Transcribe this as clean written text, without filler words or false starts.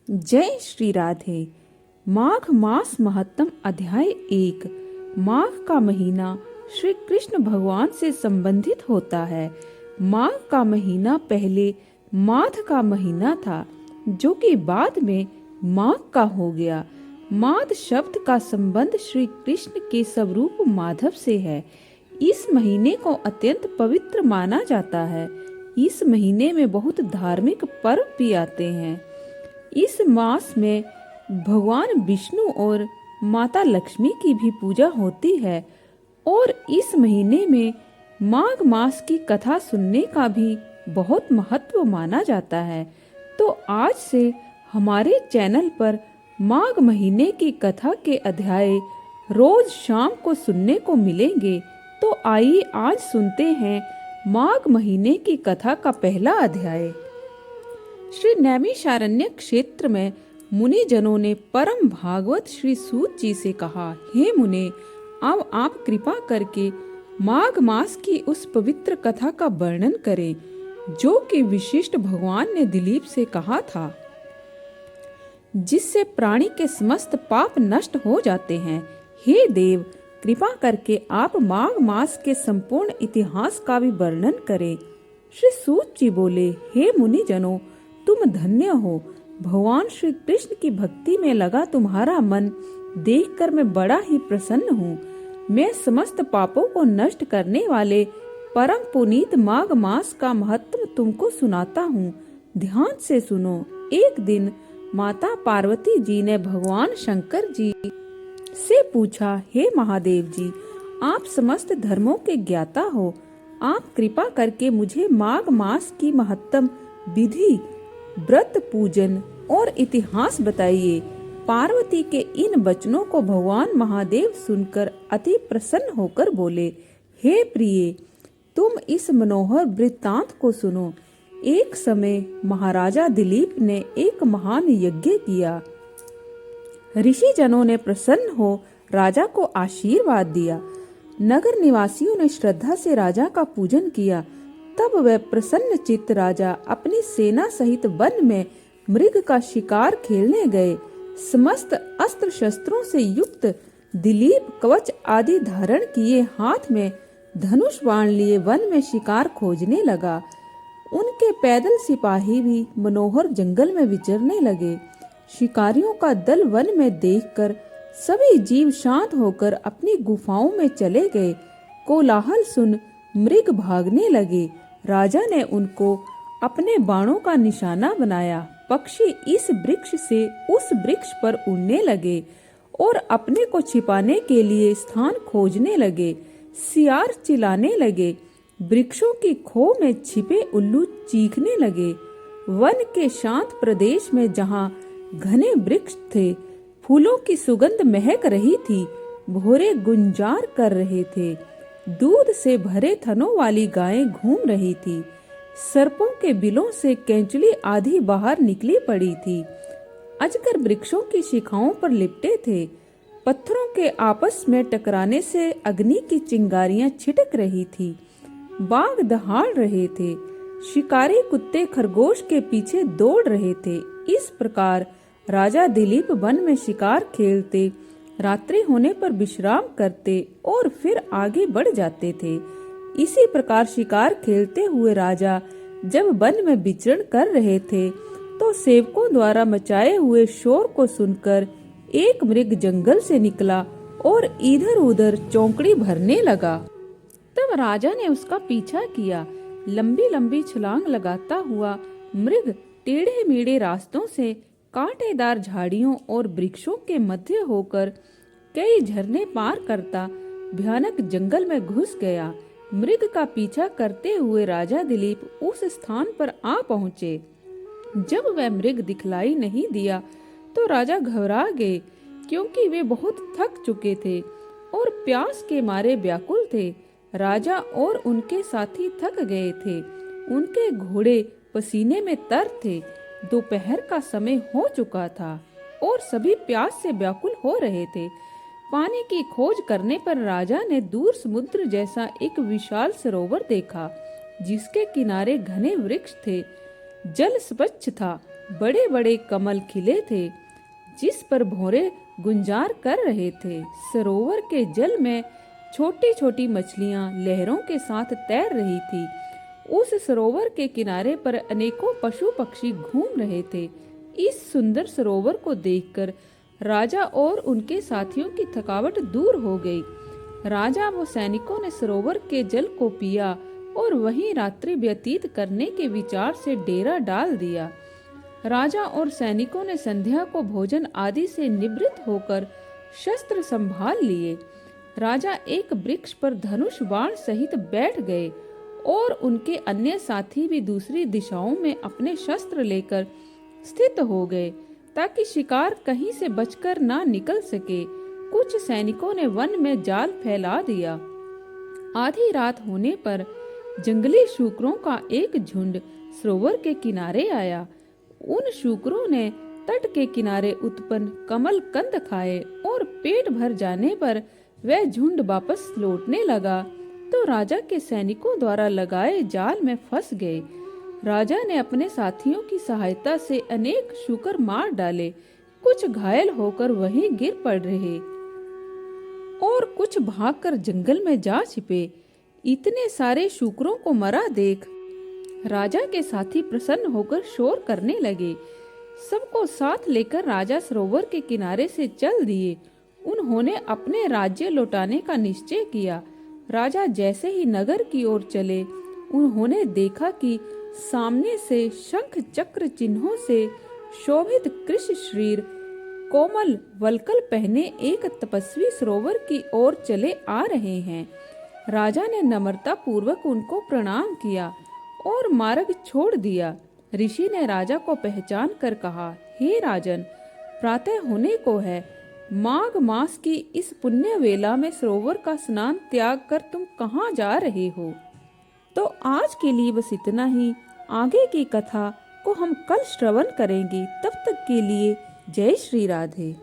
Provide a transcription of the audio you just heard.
जय श्री राधे। माघ मास महत्तम अध्याय 1। माघ का महीना श्री कृष्ण भगवान से संबंधित होता है। माघ का महीना पहले माघ का महीना था, जो कि बाद में माघ का हो गया। माघ शब्द का संबंध श्री कृष्ण के स्वरूप माधव से है। इस महीने को अत्यंत पवित्र माना जाता है। इस महीने में बहुत धार्मिक पर्व भी आते हैं। इस मास में भगवान विष्णु और माता लक्ष्मी की भी पूजा होती है और इस महीने में माघ मास की कथा सुनने का भी बहुत महत्व माना जाता है। तो आज से हमारे चैनल पर माघ महीने की कथा के अध्याय रोज शाम को सुनने को मिलेंगे। तो आइए आज सुनते हैं माघ महीने की कथा का पहला अध्याय। श्री नैमिषारण्य क्षेत्र में मुनि जनों ने परम भागवत श्री सूत जी से कहा, हे मुने, अब आप कृपा करके माघ मास की उस पवित्र कथा का वर्णन करें जो कि विशिष्ट भगवान ने दिलीप से कहा था, जिससे प्राणी के समस्त पाप नष्ट हो जाते हैं। हे देव, कृपा करके आप माघ मास के संपूर्ण इतिहास का भी वर्णन करें। श्री सूत जी बोले, हे मुनि जनों, तुम धन्य हो। भगवान श्री कृष्ण की भक्ति में लगा तुम्हारा मन देखकर मैं बड़ा ही प्रसन्न हूँ। मैं समस्त पापों को नष्ट करने वाले परम पुनीत माघ मास का महत्व तुमको सुनाता हूँ। ध्यान से सुनो। एक दिन माता पार्वती जी ने भगवान शंकर जी से पूछा, हे महादेव जी, आप समस्त धर्मों के ज्ञाता हो, आप कृपा करके मुझे माघ मास की महत्तम विधि, व्रत, पूजन और इतिहास बताइए। पार्वती के इन वचनों को भगवान महादेव सुनकर अति प्रसन्न होकर बोले, हे प्रिय, तुम इस मनोहर वृत्तांत को सुनो। एक समय महाराजा दिलीप ने एक महान यज्ञ किया। ऋषि जनों ने प्रसन्न हो राजा को आशीर्वाद दिया। नगर निवासियों ने श्रद्धा से राजा का पूजन किया। तब वह प्रसन्न चित्त राजा अपनी सेना सहित वन में मृग का शिकार खेलने गए। समस्त अस्त्र शस्त्रों से युक्त दिलीप कवच आदि धारण किए हाथ में धनुष बाण लिए वन में शिकार खोजने लगा। उनके पैदल सिपाही भी मनोहर जंगल में विचरने लगे। शिकारियों का दल वन में देखकर सभी जीव शांत होकर अपनी गुफाओं में चले गए। कोलाहल सुन मृग भागने लगे। राजा ने उनको अपने बाणों का निशाना बनाया। पक्षी इस वृक्ष से उस वृक्ष पर उड़ने लगे और अपने को छिपाने के लिए स्थान खोजने लगे। सियार चिल्लाने लगे। वृक्षों की खो में छिपे उल्लू चीखने लगे। वन के शांत प्रदेश में जहाँ घने वृक्ष थे, फूलों की सुगंध महक रही थी। भौरे गुंजार कर रहे थे। दूध से भरे थनों वाली गायें घूम रही थी। सर्पों के बिलों से केंचुली आधी बाहर निकली पड़ी थी। अजगर वृक्षों की शिखाओं पर लिपटे थे। पत्थरों के आपस में टकराने से अग्नि की चिंगारियां छिटक रही थी। बाघ दहाड़ रहे थे। शिकारी कुत्ते खरगोश के पीछे दौड़ रहे थे। इस प्रकार राजा दिलीप वन में शिकार खेलते, रात्रि होने पर विश्राम करते और फिर आगे बढ़ जाते थे। इसी प्रकार शिकार खेलते हुए राजा जब वन में विचरण कर रहे थे तो सेवकों द्वारा मचाए हुए शोर को सुनकर एक मृग जंगल से निकला और इधर उधर चौंकड़ी भरने लगा। तब राजा ने उसका पीछा किया। लंबी लंबी छलांग लगाता हुआ मृग टेढ़े मेढ़े रास्तों से कांटेदार झाड़ियों और वृक्षों के मध्य होकर कई झरने पार करता भयानक जंगल में घुस गया। मृग का पीछा करते हुए राजा दिलीप उस स्थान पर आ पहुँचे। जब वह मृग दिखलाई नहीं दिया तो राजा घबरा गए, क्योंकि वे बहुत थक चुके थे और प्यास के मारे व्याकुल थे। राजा और उनके साथी थक गए थे। उनके घोड़े पसीने में तर थे। दोपहर का समय हो चुका था और सभी प्यास से व्याकुल हो रहे थे। पानी की खोज करने पर राजा ने दूर समुद्र जैसा एक विशाल सरोवर देखा, जिसके किनारे घने वृक्ष थे। जल स्वच्छ था, बड़े बड़े कमल खिले थे जिस पर भौरे गुंजार कर रहे थे। सरोवर के जल में छोटी छोटी मछलियां लहरों के साथ तैर रही थी। उस सरोवर के किनारे पर अनेकों पशु पक्षी घूम रहे थे। इस सुंदर सरोवर को देखकर राजा और उनके साथियों की थकावट दूर हो गई। राजा व सैनिकों ने सरोवर के जल को पिया और वहीं रात्रि व्यतीत करने के विचार से डेरा डाल दिया। राजा और सैनिकों ने संध्या को भोजन आदि से निवृत्त होकर शस्त्र संभाल लिए। राजा एक वृक्ष पर धनुष बाण सहित बैठ गए और उनके अन्य साथी भी दूसरी दिशाओं में अपने शस्त्र लेकर स्थित हो गए ताकि शिकार कहीं से बचकर ना निकल सके। कुछ सैनिकों ने वन में जाल फैला दिया। आधी रात होने पर जंगली शूकरों का एक झुंड सरोवर के किनारे आया। उन शूकरों ने तट के किनारे उत्पन्न कमल कंद खाए और पेट भर जाने पर वह झुंड वापस लौटने लगा तो राजा के सैनिकों द्वारा लगाए जाल में फंस गए। राजा ने अपने साथियों की सहायता से अनेक शूकर मार डाले। कुछ घायल होकर वहीं गिर पड़ रहे और कुछ भागकर जंगल में जा छिपे। इतने सारे शूकरों को मरा देख राजा के साथी प्रसन्न होकर शोर करने लगे। सबको साथ लेकर राजा सरोवर के किनारे से चल दिए। उन्होंने अपने राज्य लौटाने का निश्चय किया। राजा जैसे ही नगर की ओर चले, उन्होंने देखा कि सामने से शंख चक्र चिन्हों से शोभित कृष्ण शरीर कोमल वल्कल पहने एक तपस्वी सरोवर की ओर चले आ रहे हैं। राजा ने नम्रता पूर्वक उनको प्रणाम किया और मार्ग छोड़ दिया। ऋषि ने राजा को पहचान कर कहा, हे राजन, प्रातः होने को है। माघ मास की इस पुण्य वेला में सरोवर का स्नान त्याग कर तुम कहाँ जा रहे हो? तो आज के लिए बस इतना ही। आगे की कथा को हम कल श्रवण करेंगे। तब तक के लिए जय श्री राधे।